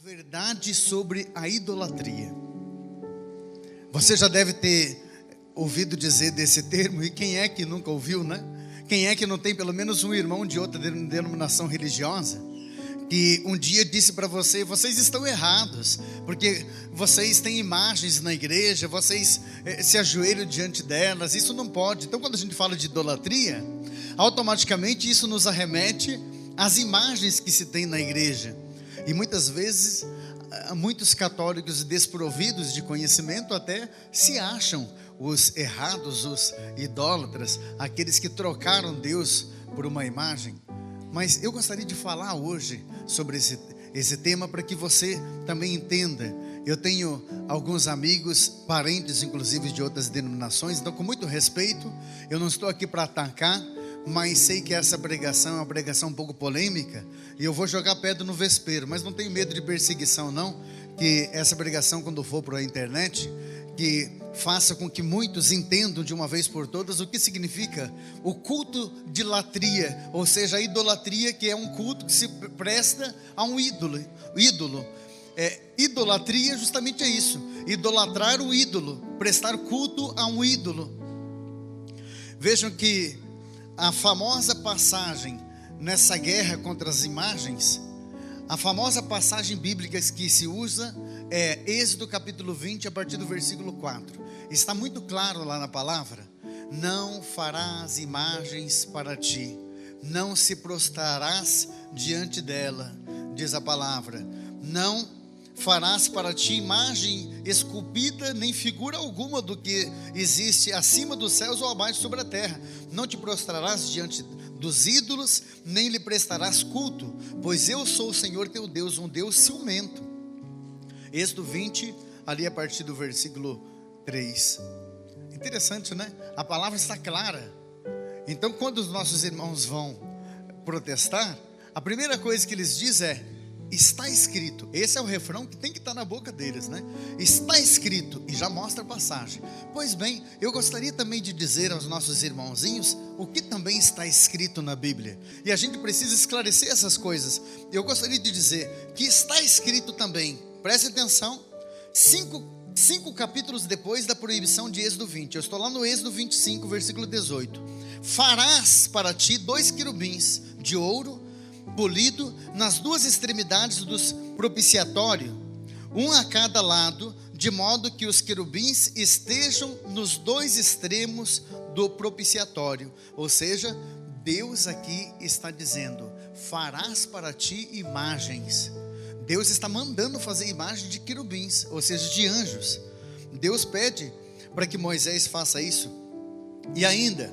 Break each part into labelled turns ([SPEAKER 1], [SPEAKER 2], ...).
[SPEAKER 1] verdade sobre a idolatria. Você já deve ter ouvido dizer desse termo, e quem é que nunca ouviu, né? Quem é que não tem pelo menos um irmão de outra denominação religiosa que um dia disse para você: vocês estão errados, porque vocês têm imagens na igreja, vocês se ajoelham diante delas, isso não pode. Então, quando a gente fala de idolatria, automaticamente isso nos arremete às imagens que se tem na igreja. E muitas vezes, muitos católicos desprovidos de conhecimento até se acham os errados, os idólatras, aqueles que trocaram Deus por uma imagem. Mas eu gostaria de falar hoje sobre esse tema para que você também entenda. Eu tenho alguns amigos, parentes inclusive de outras denominações, então com muito respeito, eu não estou aqui para atacar, mas sei que essa pregação é uma pregação um pouco polêmica, e eu vou jogar pedra no vespeiro, mas não tenho medo de perseguição não, que essa pregação, quando for para a internet, que faça com que muitos entendam de uma vez por todas o que significa o culto de latria, ou seja, a idolatria, que é um culto que se presta a um ídolo. Idolatria justamente é isso, idolatrar o ídolo, prestar culto a um ídolo. Vejam que a famosa passagem nessa guerra contra as imagens, a famosa passagem bíblica que se usa é Êxodo capítulo 20, a partir do versículo 4. Está muito claro lá na palavra: não farás imagens para ti, não se prostrarás diante dela, diz a palavra. Não farás para ti imagem esculpida, nem figura alguma do que existe acima dos céus ou abaixo sobre a terra. Não te prostrarás diante dos ídolos, nem lhe prestarás culto, pois eu sou o Senhor teu Deus, um Deus ciumento. Êxodo 20, ali a partir do versículo 3. Interessante, né? A palavra está clara. Então, quando os nossos irmãos vão protestar, a primeira coisa que eles dizem é: está escrito. Esse é o refrão que tem que estar na boca deles, né? Está escrito, e já mostra a passagem. Pois bem, eu gostaria também de dizer aos nossos irmãozinhos o que também está escrito na Bíblia, e a gente precisa esclarecer essas coisas. Eu gostaria de dizer que está escrito também, preste atenção, cinco capítulos depois da proibição de Êxodo 20, eu estou lá no Êxodo 25, versículo 18: farás para ti 2 querubins de ouro polido nas 2 extremidades dos propiciatórios, um a cada lado, de modo que os querubins estejam nos 2 extremos do propiciatório. Ou seja, Deus aqui está dizendo: farás para ti imagens. Deus está mandando fazer imagem de querubins, ou seja, de anjos. Deus pede para que Moisés faça isso. E ainda: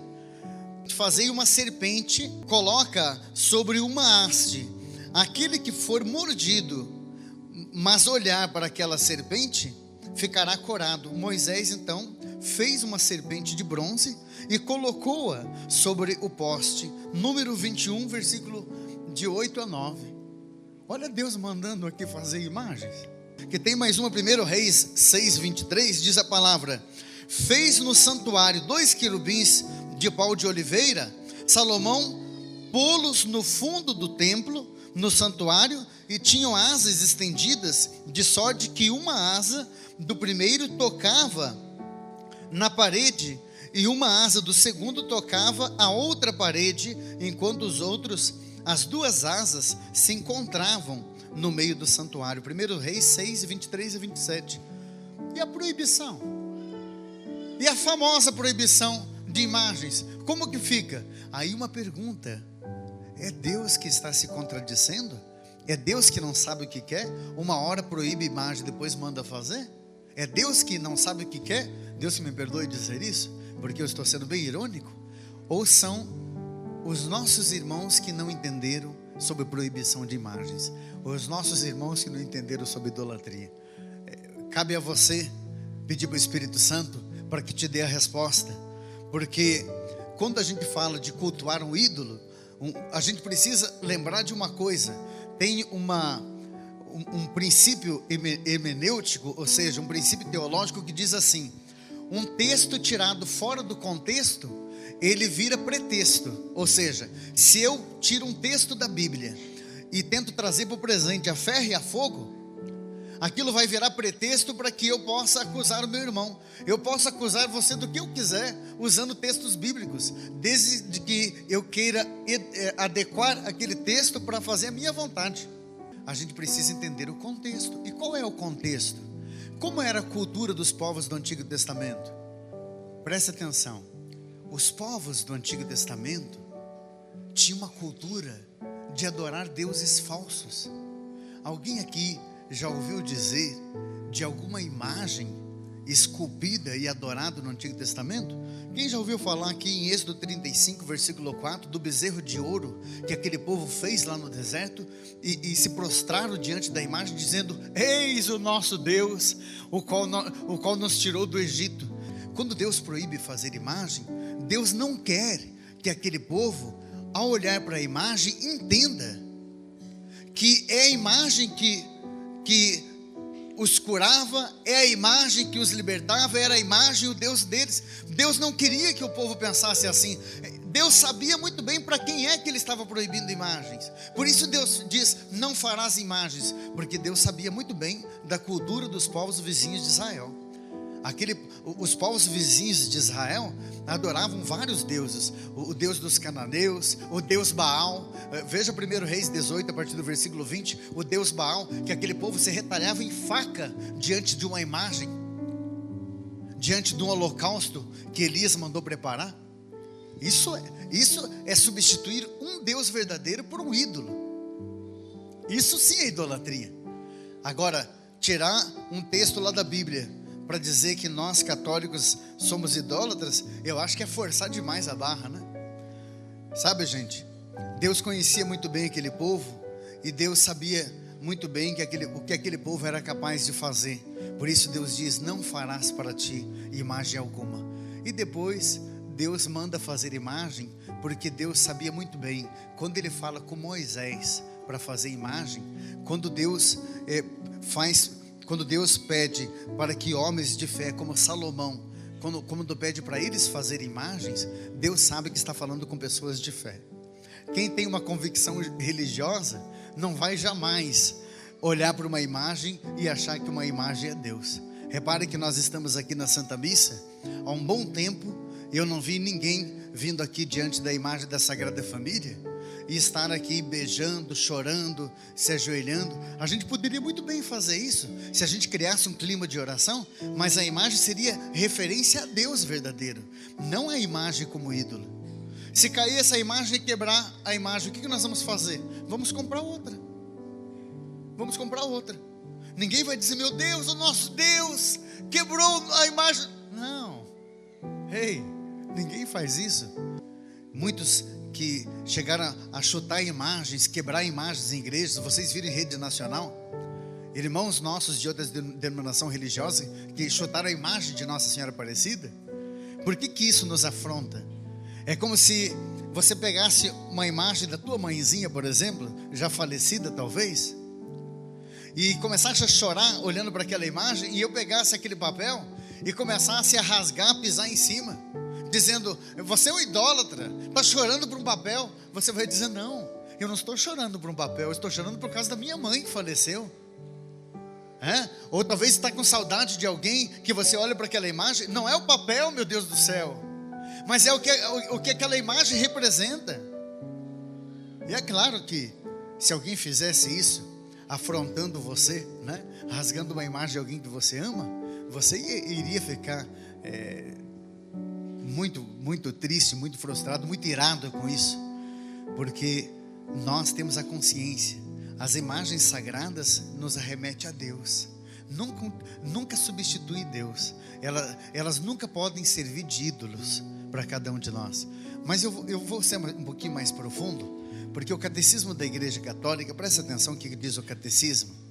[SPEAKER 1] fazei uma serpente, coloca sobre uma haste. Aquele que for mordido, mas olhar para aquela serpente, ficará corado. Moisés então fez uma serpente de bronze e colocou-a sobre o poste. Número 21, versículo de 8 a 9. Olha Deus mandando aqui fazer imagens. Que tem mais uma, 1 Reis 6, 23, diz a palavra: fez no santuário 2 querubins de pau de oliveira. Salomão pô-los no fundo do templo, no santuário, e tinham asas estendidas, de sorte que uma asa do primeiro tocava na parede, e uma asa do segundo tocava a outra parede, enquanto os outros, as 2 asas, se encontravam no meio do santuário. 1 Reis 6, 23 e 27. E a proibição? E a famosa proibição de imagens, como que fica? Aí uma pergunta: é Deus que está se contradizendo? É Deus que não sabe o que quer? Uma hora proíbe imagem, depois manda fazer? É Deus que não sabe o que quer? Deus que me perdoe dizer isso, porque eu estou sendo bem irônico. Ou são os nossos irmãos que não entenderam sobre proibição de imagens, os nossos irmãos que não entenderam sobre idolatria? Cabe a você pedir para o Espírito Santo para que te dê a resposta. Porque quando a gente fala de cultuar um ídolo, a gente precisa lembrar de uma coisa. Tem um princípio hermenêutico, ou seja, um princípio teológico que diz assim: um texto tirado fora do contexto, ele vira pretexto. Ou seja, se eu tiro um texto da Bíblia e tento trazer para o presente a ferro e a fogo, aquilo vai virar pretexto para que eu possa acusar o meu irmão. Eu posso acusar você do que eu quiser, usando textos bíblicos, desde que eu queira adequar aquele texto para fazer a minha vontade. A gente precisa entender o contexto. E qual é o contexto? Como era a cultura dos povos do Antigo Testamento? Preste atenção. Os povos do Antigo Testamento tinham uma cultura de adorar deuses falsos. Alguém aqui já ouviu dizer de alguma imagem esculpida e adorada no Antigo Testamento? Quem já ouviu falar aqui em Êxodo 35, versículo 4, do bezerro de ouro que aquele povo fez lá no deserto e se prostraram diante da imagem, dizendo: eis o nosso Deus, o qual nos tirou do Egito. Quando Deus proíbe fazer imagem, Deus não quer que aquele povo, ao olhar para a imagem, entenda que é a imagem que os curava, é a imagem que os libertava, era a imagem, o Deus deles. Deus não queria que o povo pensasse assim. Deus sabia muito bem para quem é que ele estava proibindo imagens. Por isso Deus diz: não farás imagens, porque Deus sabia muito bem da cultura dos povos vizinhos de Israel. Os povos vizinhos de Israel adoravam vários deuses: o Deus dos cananeus, o Deus Baal. Veja 1 Reis 18, a partir do versículo 20, o Deus Baal, que aquele povo se retalhava em faca diante de uma imagem, diante de um holocausto que Elias mandou preparar. Isso é substituir um Deus verdadeiro por um ídolo. Isso sim é idolatria. Agora, tirar um texto lá da Bíblia para dizer que nós católicos somos idólatras, eu acho que é forçar demais a barra, né? Sabe, gente, Deus conhecia muito bem aquele povo, e Deus sabia muito bem o que aquele povo era capaz de fazer. Por isso Deus diz: não farás para ti imagem alguma. E depois Deus manda fazer imagem, porque Deus sabia muito bem, quando ele fala com Moisés para fazer imagem, quando Deus pede para que homens de fé como Salomão, quando pede para eles fazerem imagens, Deus sabe que está falando com pessoas de fé. Quem tem uma convicção religiosa não vai jamais olhar para uma imagem e achar que uma imagem é Deus. Repare que nós estamos aqui na Santa Missa há um bom tempo. Eu não vi ninguém vindo aqui diante da imagem da Sagrada Família e estar aqui beijando, chorando, se ajoelhando. A gente poderia muito bem fazer isso se a gente criasse um clima de oração, mas a imagem seria referência a Deus verdadeiro, não a imagem como ídolo. Se cair essa imagem e quebrar a imagem, o que nós vamos fazer? Vamos comprar outra. Vamos comprar outra. Ninguém vai dizer: meu Deus, o nosso Deus quebrou a imagem. Não. Ninguém faz isso. Muitos que chegaram a chutar imagens, quebrar imagens em igrejas, vocês viram em rede nacional, irmãos nossos de outras denominações religiosas que chutaram a imagem de Nossa Senhora Aparecida. Por que isso nos afronta? É como se você pegasse uma imagem da tua mãezinha, por exemplo, já falecida talvez, e começasse a chorar olhando para aquela imagem, e eu pegasse aquele papel e começasse a rasgar, pisar em cima, dizendo: você é um idólatra, está chorando por um papel. Você vai dizer: não, eu não estou chorando por um papel, eu estou chorando por causa da minha mãe que faleceu. Ou talvez está com saudade de alguém, que você olha para aquela imagem, não é o papel, meu Deus do céu, mas é o que aquela imagem representa. E é claro que se alguém fizesse isso, afrontando você, rasgando uma imagem de alguém que você ama, você iria ficar muito, muito triste, muito frustrado, muito irado com isso, porque nós temos a consciência, as imagens sagradas nos arremetem a Deus, nunca substitui Deus, elas nunca podem servir de ídolos para cada um de nós. Mas eu vou ser um pouquinho mais profundo, porque o catecismo da Igreja Católica, presta atenção no que diz o catecismo.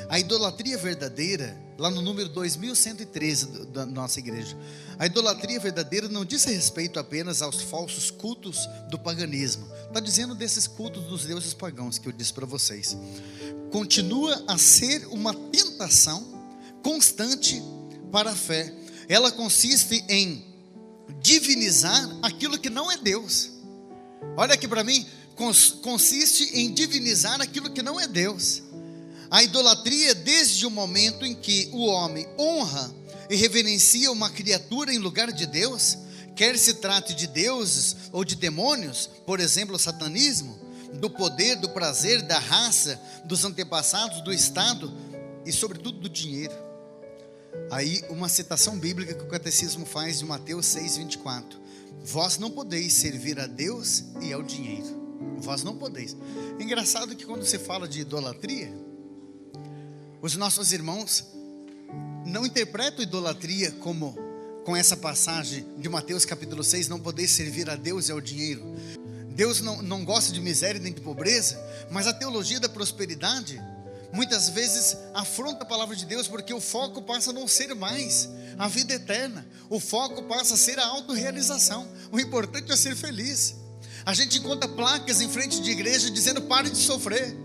[SPEAKER 1] A idolatria verdadeira, lá no número 2113 da nossa igreja, a idolatria verdadeira não diz respeito apenas aos falsos cultos do paganismo. Está dizendo desses cultos dos deuses pagãos que eu disse para vocês. Continua a ser uma tentação constante para a fé. Ela consiste em divinizar aquilo que não é Deus. Olha aqui para mim, consiste em divinizar aquilo que não é Deus. A idolatria é desde o momento em que o homem honra e reverencia uma criatura em lugar de Deus, quer se trate de deuses ou de demônios, por exemplo, o satanismo, do poder, do prazer, da raça, dos antepassados, do Estado e sobretudo do dinheiro. Aí uma citação bíblica que o catecismo faz de Mateus 6:24: vós não podeis servir a Deus e ao dinheiro. Vós não podeis. Engraçado que quando se fala de idolatria, os nossos irmãos não interpretam idolatria como com essa passagem de Mateus capítulo 6, não podeis servir a Deus e ao dinheiro. Deus não gosta de miséria nem de pobreza, mas a teologia da prosperidade muitas vezes afronta a palavra de Deus, porque o foco passa a não ser mais a vida eterna, o foco passa a ser a autorrealização. O importante é ser feliz. A gente encontra placas em frente de igreja dizendo pare de sofrer.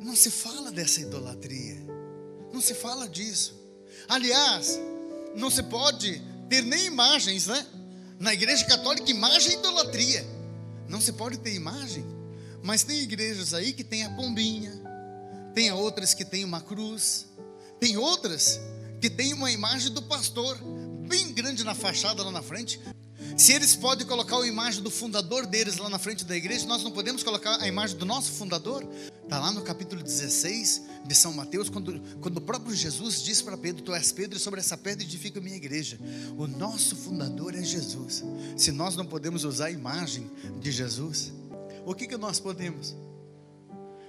[SPEAKER 1] Não se fala dessa idolatria, não se fala disso. Aliás, não se pode ter nem imagens, né? Na igreja católica, imagem é idolatria. Não se pode ter imagem. Mas tem igrejas aí que tem a pombinha, tem outras que tem uma cruz, tem outras que tem uma imagem do pastor bem grande na fachada lá na frente. Se eles podem colocar a imagem do fundador deles lá na frente da igreja, nós não podemos colocar a imagem do nosso fundador? Está lá no capítulo 16 de São Mateus, quando o próprio Jesus diz para Pedro: tu és Pedro, e sobre essa pedra edifica a minha igreja. O nosso fundador é Jesus. Se nós não podemos usar a imagem de Jesus, o que nós podemos?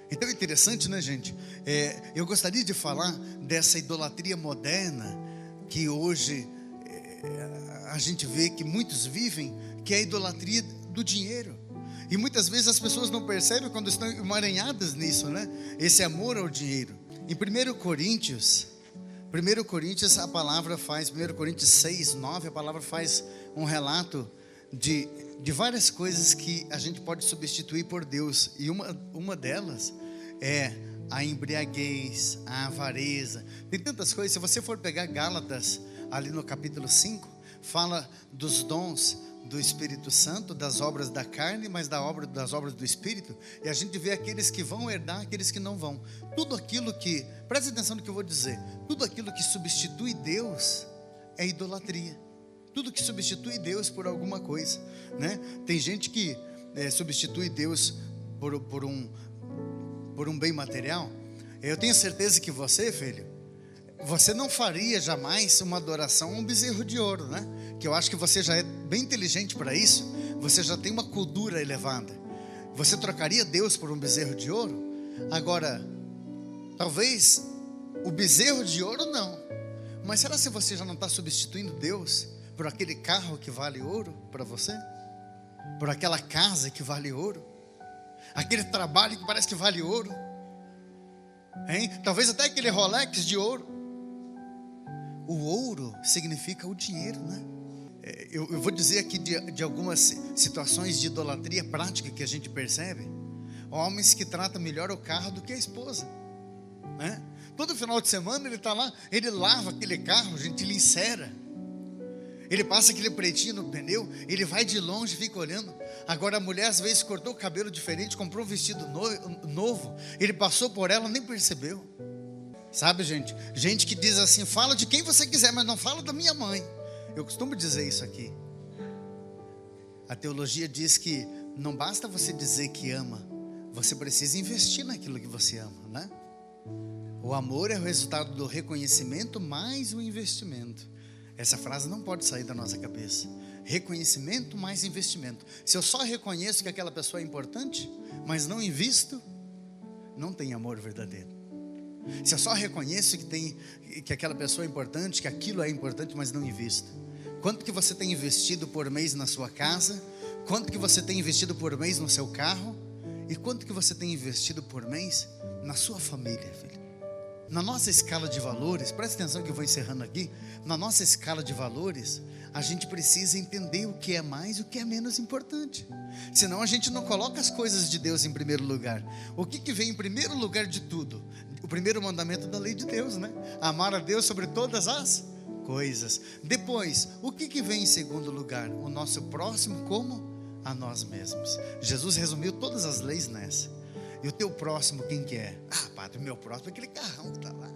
[SPEAKER 1] Então é interessante, né, gente? Eu gostaria de falar dessa idolatria moderna que hoje a gente vê que muitos vivem, que é a idolatria do dinheiro. E muitas vezes as pessoas não percebem quando estão emaranhadas nisso, né? Esse amor ao dinheiro. Em 1 Coríntios, a palavra faz, 1 Coríntios 6:9, a palavra faz um relato de várias coisas que a gente pode substituir por Deus. E uma delas é a embriaguez, a avareza. Tem tantas coisas. Se você for pegar Gálatas, ali no capítulo 5, fala dos dons do Espírito Santo, das obras da carne, mas das obras do Espírito. E a gente vê aqueles que vão herdar, aqueles que não vão. Tudo aquilo que, preste atenção no que eu vou dizer, tudo aquilo que substitui Deus é idolatria. Tudo que substitui Deus por alguma coisa, né? Tem gente que substitui Deus por um bem material. Eu tenho certeza que você, filho, você não faria jamais uma adoração a um bezerro de ouro, né? Que eu acho que você já é bem inteligente para isso. Você já tem uma cultura elevada. Você trocaria Deus por um bezerro de ouro? Agora, talvez o bezerro de ouro não. Mas será se você já não está substituindo Deus por aquele carro que vale ouro para você? Por aquela casa que vale ouro? Aquele trabalho que parece que vale ouro? Hein? Talvez até aquele Rolex de ouro. O ouro significa o dinheiro, né? Eu vou dizer aqui de algumas situações de idolatria prática que a gente percebe. Homens que tratam melhor o carro do que a esposa, né? Todo final de semana ele está lá, ele lava aquele carro, gente, ele encera. Ele passa aquele pretinho no pneu, ele vai de longe e fica olhando. Agora a mulher às vezes cortou o cabelo diferente, comprou um vestido novo, ele passou por ela, nem percebeu. Sabe, gente? Gente que diz assim: fala de quem você quiser, mas não fala da minha mãe. Eu costumo dizer isso aqui. A teologia diz que não basta você dizer que ama, você precisa investir naquilo que você ama, né? O amor é o resultado do reconhecimento mais o investimento. Essa frase não pode sair da nossa cabeça. Reconhecimento mais investimento. Se eu só reconheço que aquela pessoa é importante, mas não invisto, não tem amor verdadeiro. Se eu só reconheço que aquela pessoa é importante, que aquilo é importante, mas não invisto. Quanto que você tem investido por mês na sua casa? Quanto que você tem investido por mês no seu carro? E quanto que você tem investido por mês na sua família, filho? Na nossa escala de valores, presta atenção que eu vou encerrando aqui. Na nossa escala de valores, a gente precisa entender o que é mais e o que é menos importante. Senão a gente não coloca as coisas de Deus em primeiro lugar. O que vem em primeiro lugar de tudo? O primeiro mandamento da lei de Deus, né? Amar a Deus sobre todas as coisas. Depois, o que vem em segundo lugar? O nosso próximo como a nós mesmos. Jesus resumiu todas as leis nessa. E o teu próximo quem que é? Ah, padre, o meu próximo é aquele carrão que está lá.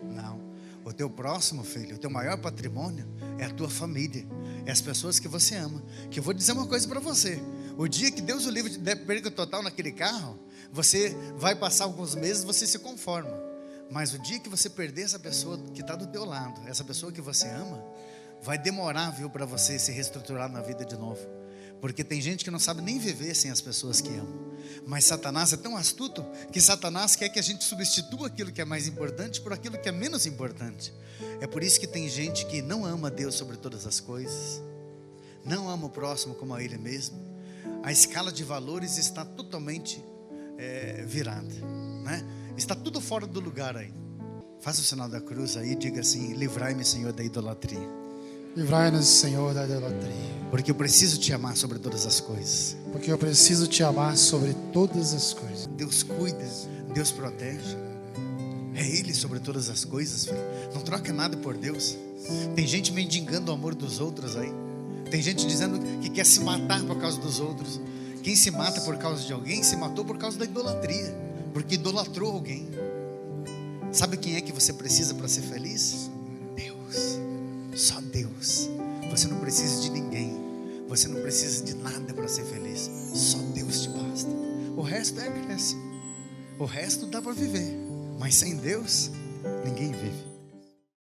[SPEAKER 1] Não. O teu próximo, filho, o teu maior patrimônio é a tua família, é as pessoas que você ama. Que eu vou dizer uma coisa para você: o dia que Deus o livre de perca total naquele carro, você vai passar alguns meses, você se conforma. Mas o dia que você perder essa pessoa que está do teu lado, essa pessoa que você ama, vai demorar, viu, para você se reestruturar na vida de novo. Porque tem gente que não sabe nem viver sem as pessoas que amam. Mas Satanás é tão astuto que Satanás quer que a gente substitua aquilo que é mais importante por aquilo que é menos importante. É por isso que tem gente que não ama Deus sobre todas as coisas, não ama o próximo como a ele mesmo. A escala de valores está totalmente virada, né? Está tudo fora do lugar aí. Faça o sinal da cruz aí e diga assim: livrai-me, Senhor, da idolatria.
[SPEAKER 2] Livrai-nos, Senhor, da idolatria.
[SPEAKER 1] Porque eu preciso te amar sobre todas as coisas.
[SPEAKER 2] Porque eu preciso te amar sobre todas as coisas.
[SPEAKER 1] Deus cuida, Deus protege. É Ele sobre todas as coisas, filho. Não troca nada por Deus. Tem gente mendigando o amor dos outros aí. Tem gente dizendo que quer se matar por causa dos outros. Quem se mata por causa de alguém, se matou por causa da idolatria. Porque idolatrou alguém. Sabe quem é que você precisa para ser feliz? Deus. Só Deus. Você não precisa de ninguém. Você não precisa de nada para ser feliz. Só Deus te basta. O resto é acréscimo. O resto dá para viver. Mas sem Deus, ninguém vive.